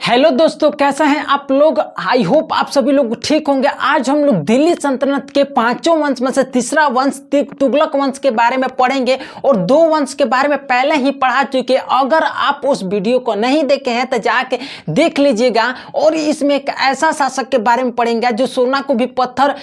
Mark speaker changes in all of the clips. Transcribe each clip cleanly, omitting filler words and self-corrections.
Speaker 1: Hello दोस्तों, कैसा हैं आप लोग। आई होप आप सभी लोग ठीक होंगे। आज हम लोग दिल्ली सल्तनत के पांचों वंश में से तीसरा वंश तुगलक वंश के बारे में पढ़ेंगे और दो वंश के बारे में पहले ही पढ़ा चुके। अगर आप उस वीडियो को नहीं देखे हैं तो जाके देख लीजिएगा। और इसमें एक ऐसा शासक के बारे में पढ़ेंगे जो सोना को भी पत्थर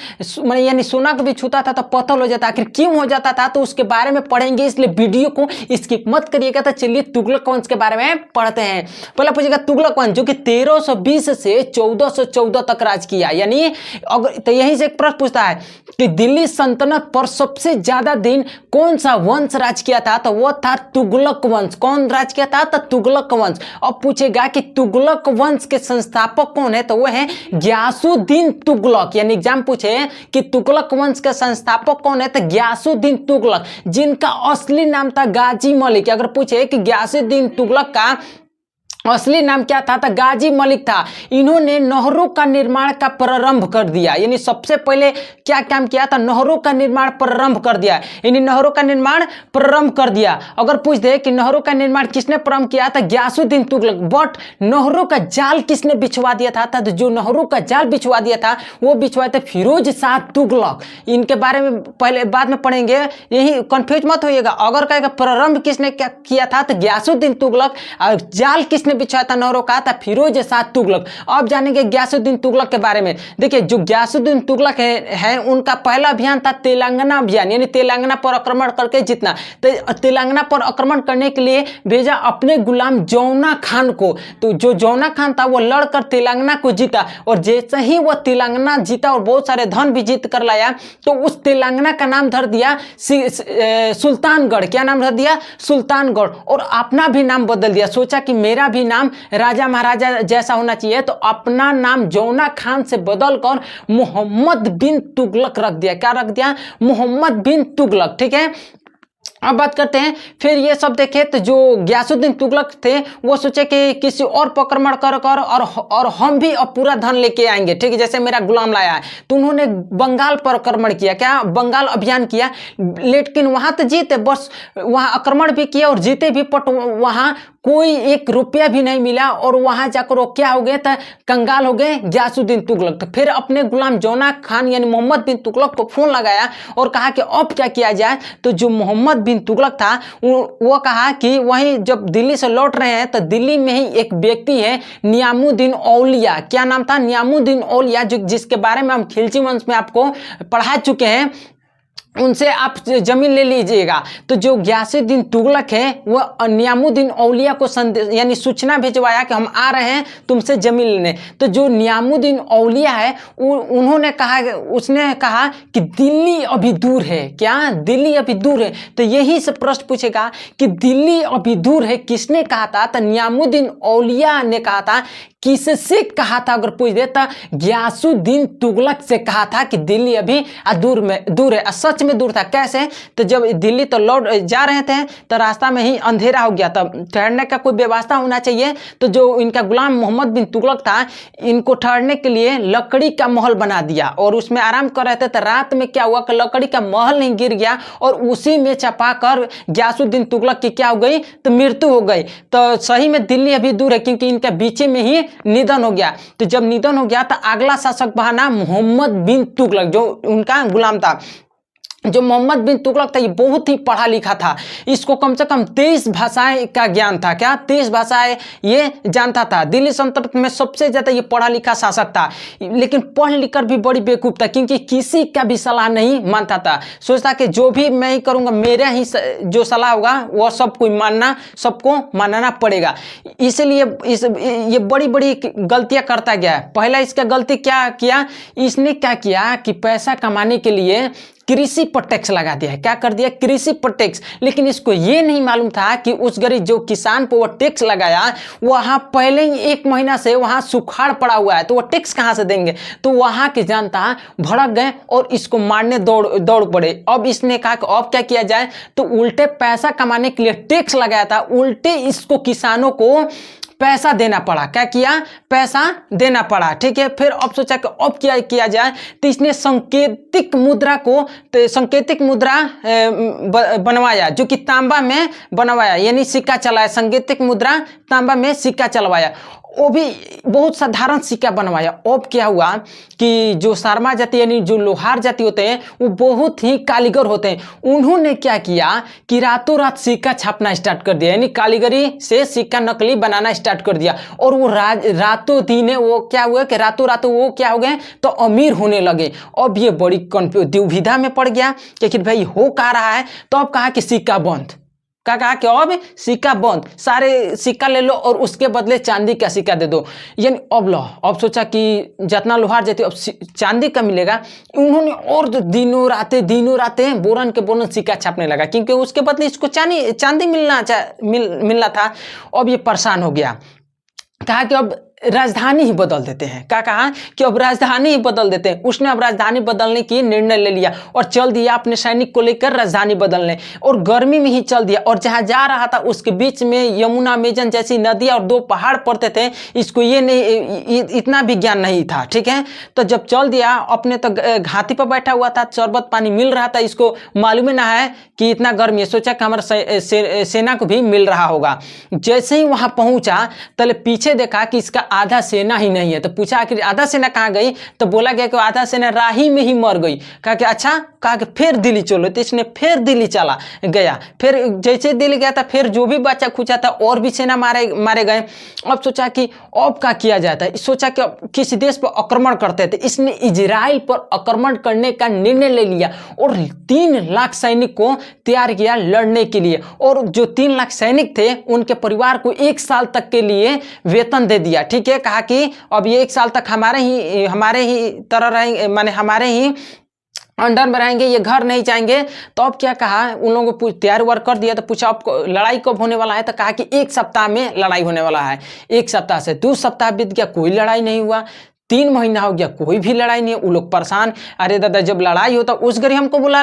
Speaker 1: यानी सोना को भी छूता था तो पत्थर हो जाता, आखिर क्यों हो जाता था, तो उसके बारे में पढ़ेंगे। इसलिए वीडियो को स्किप मत करिएगा। तो चलिए तुगलक वंश के बारे में पढ़ते हैं। पहला पूछेगा तुगलक वंश जो कि 1320 से 1414 तक राज किया। यानी अगर तो यहीं से एक प्रश्न पूछता है कि दिल्ली सल्तनत पर सबसे ज्यादा दिन कौन सा वंश राज किया था, तो वो था तुगलक वंश। कौन राज किया था, तो तुगलक वंश। अब पूछेगा कि तुगलक वंश के संस्थापक कौन है, तो वो है गियासुद्दीन तुगलक। यानी एग्जाम पूछे कि तुगलक वंश के संस्थापक कौन है, तो गियासुद्दीन तुगलक, जिनका असली नाम था गाजी मलिक। अगर पूछे कि गियासुद्दीन तुगलक का असली नाम क्या था, तो गाजी मलिक था। इन्होंने नहरों का निर्माण का प्रारंभ कर दिया। यानी सबसे पहले क्या काम किया था, नहरों का निर्माण प्रारंभ कर दिया। यानी नहरों का निर्माण प्रारंभ कर दिया। अगर पूछ दे कि नहरों का निर्माण किसने प्रारंभ किया था, गियासुद्दीन तुगलक। बट नहरों का जाल किसने बिछवा दिया था, तो जो नहरों का जाल बिछवा दिया था वो बिछवाए थे फिरोज शाह तुगलक। इनके बारे में पहले बाद में पढ़ेंगे, यही कंफ्यूज मत होइएगा। अगर कहेगा प्रारंभ किसने क्या किया था, तो गियासुद्दीन तुगलक। और जाल किसने बिछाया था नहरों का, था फिरोज शाह तुगलक। अब जानेंगे गियासुद्दीन तुगलक के बारे में। देखिए जो गियासुद्दीन तुगलक है उनका पहला अभियान था तेलंगाना अभियान। यानी तेलंगाना पर आक्रमण करके जीतना। तेलंगाना पर आक्रमण करने के लिए भेजा अपने गुलाम जौना खान को। तो जो जौना खान था वो लड़कर तेलंगाना को जीता। और जैसे ही वह तेलंगाना जीता और बहुत सारे धन भी जीत कर लाया, तो उस तेलंगाना का नाम धर दिया सुल्तानगढ़। क्या नाम धर दिया, सुल्तानगढ़। और अपना भी नाम बदल दिया। सोचा कि मेरा भी नाम राजा महाराजा जैसा होना चाहिए, तो अपना नाम जौना खान से बदलकर मोहम्मद बिन तुगलक रख दिया। क्या रख दिया, मोहम्मद बिन तुगलक। ठीक है, अब बात करते हैं। फिर ये सब देखे तो जो गियासुद्दीन तुगलक थे वो सोचे कि किसी और पर आक्रमण कर और हम भी अब पूरा धन लेके आएंगे। ठीक है, जैसे मेरा गुलाम लाया है, तो उन्होंने बंगाल पर आक्रमण किया। क्या, बंगाल अभियान किया। लेकिन वहां तो जीते, बस वहां आक्रमण भी किया और जीते भी, बट वहां कोई एक रुपया भी नहीं मिला। और वहां जाकर वो क्या हो गए, तो कंगाल हो गए गियासुद्दीन तुगलक। तो फिर अपने गुलाम जौना खान यानी मोहम्मद बिन तुगलक को फोन लगाया और कहा कि अब क्या किया जाए। तो जो मोहम्मद बिन तुगलक था वो कहा कि वहीं जब दिल्ली से लौट रहे हैं तो दिल्ली में ही एक व्यक्ति है नियामुद्दीन औलिया। क्या नाम था, नियामुद्दीन औलिया, जो जिसके बारे में हम खिलजी वंश में आपको पढ़ा चुके हैं। उनसे आप जमीन ले लीजिएगा। तो जो गियासुद्दीन तुगलक है वो नियामुद्दीन औलिया को संदेश यानी सूचना भिजवाया कि हम आ रहे हैं तुमसे जमीन लेने। तो जो नियामुद्दीन औलिया है उन्होंने कहा, उसने कहा कि दिल्ली अभी दूर है। क्या, दिल्ली अभी दूर है। तो यही से प्रश्न पूछेगा कि दिल्ली अभी दूर है किसने कहा था, तो नियामुद्दीन औलिया ने कहा था। किससे कहा था, अगर पूछ दे तो गियासुद्दीन तुगलक से कहा था कि दिल्ली अभी दूर है। सच में दूर था। कैसे, तो जब दिल्ली तो लौट जा रहे थे तो रास्ता में ही अंधेरा हो गया। तब ठहरने का कोई व्यवस्था होना चाहिए। तो जो इनका गुलाम मोहम्मद बिन तुगलक था, इनको ठहरने के लिए लकड़ी का महल बना दिया और उसमें आराम कर रहे थे। तो रात में क्या हुआ कि लकड़ी का महल नहीं गिर गया और उसी में चपाकर गियासुद्दीन तुगलक की क्या हो गई, तो मृत्यु हो गई। तो सही में दिल्ली अभी दूर है क्योंकि इनके बीच में ही निधन हो गया। तो जब निधन हो गया तो अगला शासक बना मोहम्मद बिन तुगलक, जो उनका गुलाम था। जो मोहम्मद बिन तुगलक था ये बहुत ही पढ़ा लिखा था। इसको कम से कम 23 भाषाएं का ज्ञान था। क्या, 23 भाषाएं ये जानता था। दिल्ली सल्तनत में सबसे ज्यादा ये पढ़ा लिखा शासक था। लेकिन पढ़ लिख कर भी बड़ी बेवकूफ था क्योंकि किसी का भी सलाह नहीं मानता था। सोचता कि जो भी मैं ही करूंगा, मेरा ही जो सलाह होगा वो सबको मानना पड़ेगा। इसलिए ये बड़ी बड़ी गलतियां करता गया। पहला इसका गलती क्या किया, इसने क्या किया कि पैसा कमाने के लिए कृषि पर टैक्स लगा दिया है। क्या कर दिया, कृषि पर टैक्स। लेकिन इसको ये नहीं मालूम था कि उस गरीब जो किसान पर वो टैक्स लगाया, वहां पहले ही 1 महीना से वहां सुखाड़ पड़ा हुआ है, तो वो टैक्स कहां से देंगे। तो वहां के जनता भड़क गए और इसको मारने दौड़ पड़े। अब इसने कहा कि अब क्या किया जाए, तो उल्टे पैसा कमाने के लिए टैक्स लगाया था, उल्टे इसको किसानों को पैसा देना पड़ा। क्या किया, पैसा देना पड़ा। ठीक है, फिर अब सोचा कि अब क्या किया जाए, तो इसने सांकेतिक मुद्रा बनवाया, जो कि तांबा में बनवाया, यानी सिक्का चलाया। सांकेतिक मुद्रा तांबा में सिक्का चलवाया वो भी बहुत साधारण सिक्का बनवाया। अब क्या हुआ कि जो शर्मा जाति यानी जो लोहार जाति होते हैं वो बहुत ही कारीगर होते हैं। उन्होंने क्या किया कि रातों रात सिक्का छापना स्टार्ट कर दिया, यानी कारीगरी से सिक्का नकली बनाना स्टार्ट कर दिया। और वो रातों दिन वो क्या हुआ कि रातों रातों वो क्या हो गए तो अमीर होने लगे। अब ये बड़ी दुविधा में पड़ गया कि भाई हो क्या रहा है। तो अब कहा कि सिक्का बंद, कहा कि अब सिक्का बंद, सारे सिक्का ले लो और उसके बदले चांदी का सिक्का दे दो। यानी अब लो, अब सोचा कि जितना लोहार जाते अब चांदी का मिलेगा। उन्होंने और दिनों रातें बोरन के बोरन सिक्का छापने लगा, क्योंकि उसके बदले इसको चांदी मिलना था। अब ये परेशान हो गया, कहा कि अब राजधानी ही बदल देते हैं। क्या कहा कि अब राजधानी ही बदल देते हैं। उसने अब राजधानी बदलने की निर्णय ले लिया और चल दिया अपने सैनिक को लेकर राजधानी बदलने, और गर्मी में ही चल दिया। और जहां जा रहा था उसके बीच में यमुना मेजन जैसी नदियां और 2 पहाड़ पड़ते थे। इसको ये नहीं, इतना भी ज्ञान नहीं था, ठीक है। तो जब चल दिया अपने तो घाटी पर बैठा हुआ था, शरबत पानी मिल रहा था, इसको मालूम ना है कि इतना गर्मी है। सोचा कि हमारा सेना को भी मिल रहा होगा। जैसे ही वहां पहुंचा तले पीछे देखा कि इसका आधा सेना ही नहीं है। तो पूछा आखिर आधा सेना कहाँ गई, तो बोला गया कि आधा सेना राही में ही मर गई। कहा कि अच्छा, कहा कि फिर दिल्ली चलो। तो इसने फिर दिल्ली चला गया। फिर जैसे दिल्ली गया था फिर जो भी बच्चा खुचा था और भी सेना मारे गए। अब सोचा कि अब क्या किया जाता है। सोचा कि किस देश पर आक्रमण करते थे। इसने इजराइल पर आक्रमण करने का निर्णय ले लिया और 3 लाख सैनिक को तैयार किया लड़ने के लिए। और जो 3 लाख सैनिक थे उनके परिवार को 1 साल तक के लिए वेतन दे दिया, ठीक है। कहा कि अब ये 1 साल तक हमारे ही तरह रहेंगे, माने हमारे ही अंडर में रहेंगे, ये घर नहीं जाएंगे। तो अब क्या कहा, उन लोगों को तैयार वार कर दिया। तो पूछा अब लड़ाई कब होने वाला है, तो कहा कि 1 सप्ताह में लड़ाई होने वाला है। 1 सप्ताह से 2 सप्ताह बीत गया, कोई लड़ाई नहीं हुआ। 3 महीना हो गया, कोई भी लड़ाई नहीं है। वो लोग परेशान, अरे दादा जब लड़ाई होता उस घड़ी हमको बुला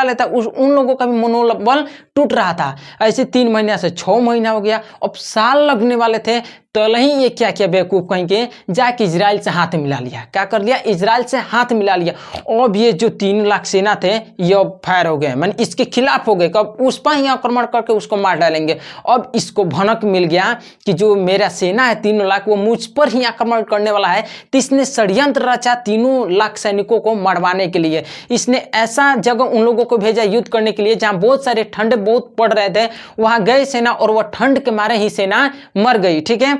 Speaker 1: लेता। उन लोगों का भी मनोबल टूट रहा था। ऐसे 3 महीने से 6 महीना हो गया, अब साल लगने वाले थे। तो नहीं, ये क्या किया बेवकूफ़ कहीं के, जाके इजराइल से हाथ मिला लिया। क्या कर लिया, इजराइल से हाथ मिला लिया। अब ये जो 3 लाख सेना थे ये अब फायर हो गए, माने इसके खिलाफ हो गए। कब उस पर ही आक्रमण करके उसको मार डालेंगे। अब इसको भनक मिल गया कि जो मेरा सेना है 3 लाख वो मुझ पर ही आक्रमण करने वाला है। तो इसने षड्यंत्र रचा 3 लाख सैनिकों को मरवाने के लिए। इसने ऐसा जगह उन लोगों को भेजा युद्ध करने के लिए जहाँ बहुत सारे ठंडे बहुत पड़ रहे थे। वहाँ गए सेना और वह ठंड के मारे ही सेना मर गई, ठीक है।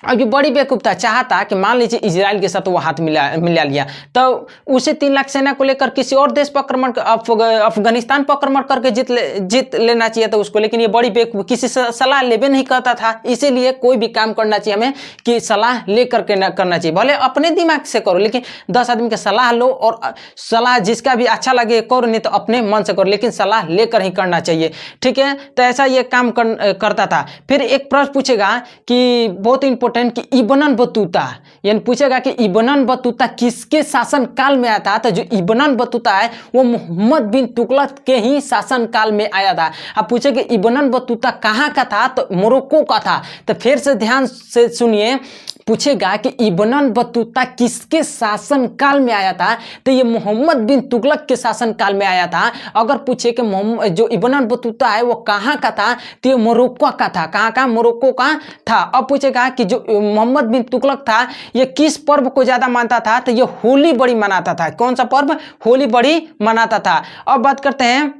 Speaker 1: अब ये बड़ी बेवकूफ़ता चाहता कि मान लीजिए इजराइल के साथ वो हाथ मिला लिया, तो उसे 3 लाख सेना को लेकर किसी और देश पर आक्रमण, अफगानिस्तान पर आक्रमण करके जीत लेना चाहिए था उसको। लेकिन ये बड़ी बेवकूफ़, किसी से सलाह लेबे नहीं करता था। इसीलिए कोई भी काम करना चाहिए हमें कि सलाह ले करके न करना चाहिए। भले अपने दिमाग से करो, लेकिन 10 आदमी की सलाह लो, और सलाह जिसका भी अच्छा लगे करो, नहीं तो अपने मन से करो, लेकिन सलाह लेकर ही करना चाहिए, ठीक है। तो ऐसा ये काम करता था। फिर एक प्रश्न पूछेगा कि बहुत इंपॉर्टेंट कि इब्न बतूता, यानी पूछेगा कि इब्न बतूता किसके शासन काल में आया था। तो जो इब्न बतूता है वो मोहम्मद बिन तुगलक के ही शासन काल में आया था। अब पूछे कि इब्न बतूता कहाँ का था, तो मोरक्को का था। तो फिर से ध्यान से सुनिए, पूछेगा कि इब्न बतूता किसके शासन काल में आया था, तो ये मोहम्मद बिन तुगलक के शासन काल में आया था। अगर पूछे कि जो इब्न बतूता है वो कहाँ का था, तो ये मोरक्को का था। कहाँ का, मोरक्को का था। अब पूछेगा कि जो मोहम्मद बिन तुगलक था ये किस पर्व को ज्यादा मानता था, तो ये होली बड़ी मनाता था। कौन सा पर्व, होली बड़ी मनाता था। अब बात करते हैं,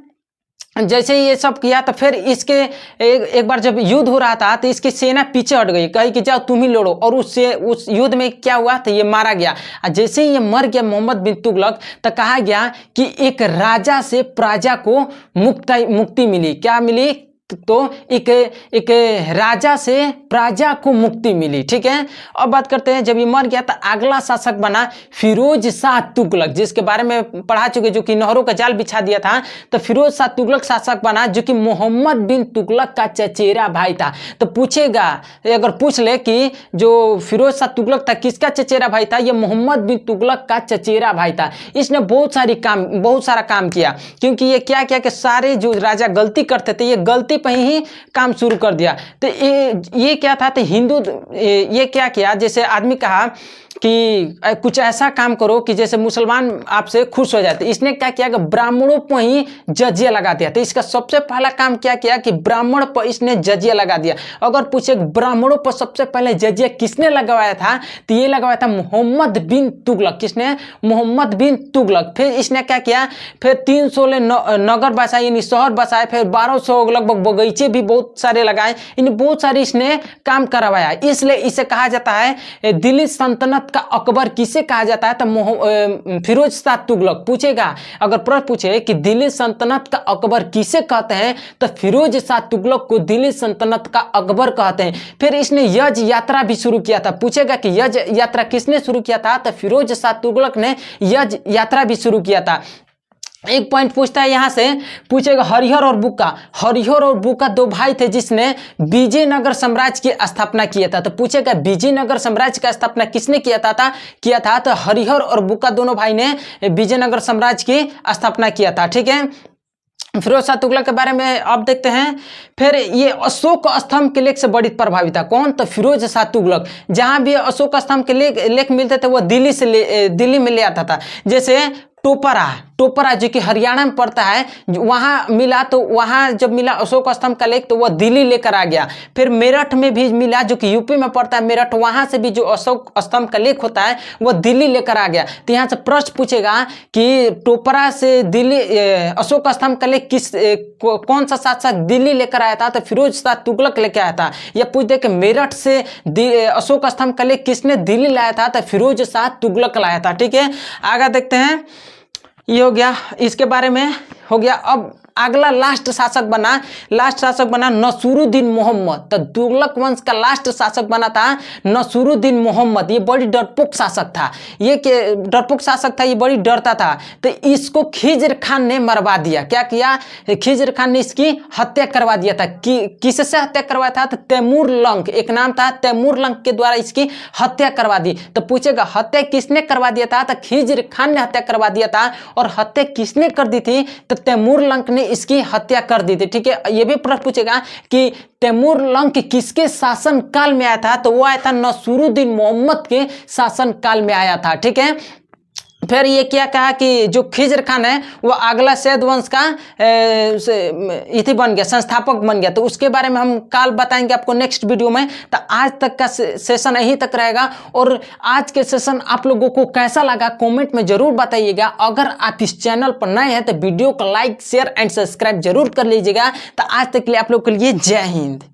Speaker 1: जैसे ये सब किया तो फिर इसके एक बार जब युद्ध हो रहा था तो इसकी सेना पीछे हट गई, कही कि जाओ तुम ही लड़ो। और उस युद्ध में क्या हुआ, तो ये मारा गया। जैसे ही ये मर गया मोहम्मद बिन तुगलक, तो कहा गया कि एक राजा से प्रजा को मुक्ति मिली। क्या मिली, तो एक राजा से प्रजा को मुक्ति मिली, ठीक है। अब बात करते हैं, जब ये मर गया तो अगला शासक बना फिरोज शाह तुगलक, जिसके बारे में पढ़ा चुके, जो कि नहरों का जाल बिछा दिया था। तो फिरोज शाह तुगलक शासक बना, जो कि मोहम्मद बिन तुगलक का चचेरा भाई था। तो पूछेगा, अगर पूछ ले कि जो फिरोज शाह तुगलक था किसका चचेरा भाई था, ये मोहम्मद बिन तुगलक का चचेरा भाई था। इसने बहुत सारा काम किया, क्योंकि ये क्या किया कि सारे जो राजा गलती करते थे ये गलती पर ही काम शुरू कर दिया। तो ये क्या था, तो हिंदू ये क्या किया, जैसे आदमी कहा कि कुछ ऐसा काम करो कि जैसे मुसलमान आपसे खुश हो जाते, इसने क्या किया कि ब्राह्मणों पर ही जजिया लगा दिया। तो इसका सबसे पहला काम क्या किया कि ब्राह्मण पर इसने जजिया लगा दिया। अगर पूछे ब्राह्मणों पर सबसे पहले जजिया किसने लगवाया था, तो ये लगवाया था मोहम्मद बिन तुगलक। किसने? मोहम्मद बिन तुगलक। फिर इसने क्या किया, फिर 316 नगर बसाए, यानी शहर बसाए, फिर 1200 लगभग बगीचे भी बहुत सारे लगाए, इन बहुत सारे इसने काम करवाया। इसलिए इसे कहा जाता है दिल्ली सल्तनत का अकबर किसे कहा जाता है, तो फिरोज शाह तुगलक। पूछेगा अगर प्रश्न पूछे कि दिल्ली सल्तनत का अकबर किसे कहते हैं, तो फिरोज शाह तुगलक को दिल्ली सल्तनत का अकबर कहते हैं। फिर इसने यज यात्रा भी शुरू किया था। पूछेगा कि यज यात्रा किसने शुरू किया था, तो फिरोज शाह तुगलक ने यज यात्रा भी शुरू किया था। एक पॉइंट पूछता है यहां से, पूछेगा हरिहर और बुक्का। हरिहर और बुक्का दो भाई थे जिसने विजयनगर साम्राज्य की स्थापना किया था। तो पूछेगा विजयनगर साम्राज्य का स्थापना किसने किया था, तो हरिहर और बुक्का दोनों भाई ने विजयनगर साम्राज्य की स्थापना किया था। ठीक है, फिरोज शाह तुगलक के बारे में अब देखते हैं। फिर ये अशोक स्तंभ के लेख से बड़ी प्रभावित था। कौन? तो फिरोज शाह तुगलक। जहां भी अशोक स्तंभ के लेख मिलते थे वो दिल्ली में ले आता था। जैसे टोपरा जो कि हरियाणा में पड़ता है, वहां मिला, तो वहां जब मिला अशोक स्तंभ का लेख तो वह दिल्ली लेकर आ गया। फिर मेरठ में भी मिला, जो कि यूपी में पड़ता है मेरठ, वहां से भी जो अशोक स्तंभ का लेख होता है वह दिल्ली लेकर आ गया। तो यहाँ से प्रश्न पूछेगा कि टोपरा से दिल्ली अशोक स्तंभ का लेख कौन सा शासक दिल्ली लेकर आया था, तो फिरोज शाह तुगलक लेकर आया था। या पूछ दे कि मेरठ से अशोक स्तंभ का लेख किसने दिल्ली लाया था, तो फिरोज शाह तुगलक लाया था। ठीक है, आगे देखते हैं। ये हो गया, इसके बारे में हो गया। अब अगला लास्ट शासक बना नसीरुद्दीन मोहम्मद। तो तुगलक वंश का लास्ट शासक बना था नसीरुद्दीन मोहम्मद। ये बड़ी डरपोक शासक था, ये बड़ी डरता था। तो इसको खिज्र खान ने मरवा दिया। क्या किया? खिज्र खान ने इसकी हत्या करवा दिया था। किससे हत्या करवाया था? तो तैमूर लंग, एक नाम था तैमूर लंग के द्वारा इसकी हत्या करवा दी। तो पूछेगा हत्या किसने करवा दिया था, तो खिज्र खान ने हत्या करवा दिया था। और हत्या किसने कर दी थी, तो तैमूर लंग ने इसकी हत्या कर दी थी। ठीक है, यह भी प्रश्न पूछेगा कि तैमूर लंग किसके शासन काल में आया था, तो वो आया था नसीरुद्दीन मोहम्मद के शासन काल में आया था। ठीक है, फिर ये क्या कहा कि जो खिज्र खान है वो अगला सैद वंश का इति बन गया, संस्थापक बन गया। तो उसके बारे में हम कल बताएंगे आपको नेक्स्ट वीडियो में। तो आज तक का सेशन यहीं तक रहेगा। और आज के सेशन आप लोगों को कैसा लगा कमेंट में जरूर बताइएगा। अगर आप इस चैनल पर नए हैं तो वीडियो को लाइक शेयर एंड सब्सक्राइब जरूर कर लीजिएगा। तो आज तक के लिए आप लोग के लिए जय हिंद।